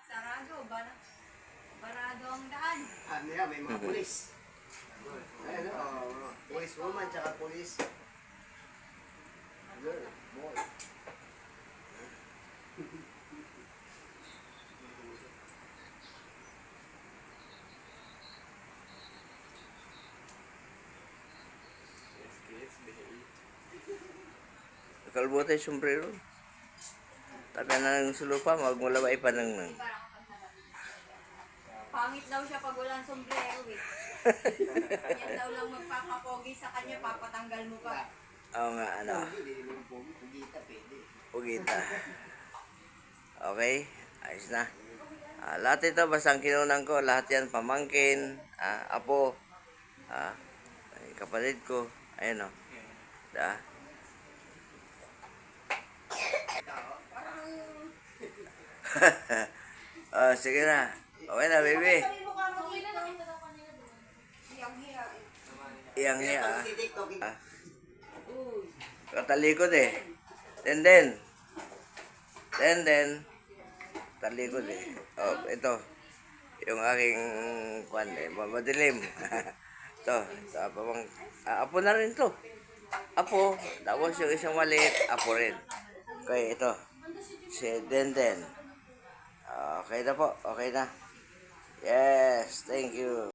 Sarado, barado ang daan. Ano yan, may mga pulis. Ayun, police woman, tsaka police girl, boy. Kalbo tayo sombrero. Taga na ng sulupa, magmulabay pa ng Pangit daw siya pag walang sombrero eh. Yan daw lang magpapapogi sa kanya, papatanggal mo pa. Oo nga, ano. Pugita, pwede. Pugita. Okay, ayos na. Lahat ito, basta ang kinunan ko, lahat yan, pamangkin, apo, kapatid ko, ayun o. Sige na. Okay na, baby. Iyang niya, katalikod eh. Tenden. Talikod eh. Oh, ito. Yung aking kwan eh, madilim. Ito, apo na rin to. Apo, tapos yung isang maliit, apo rin. Okay, ito. Si Denden. Okay na po, okay na. Yes, thank you.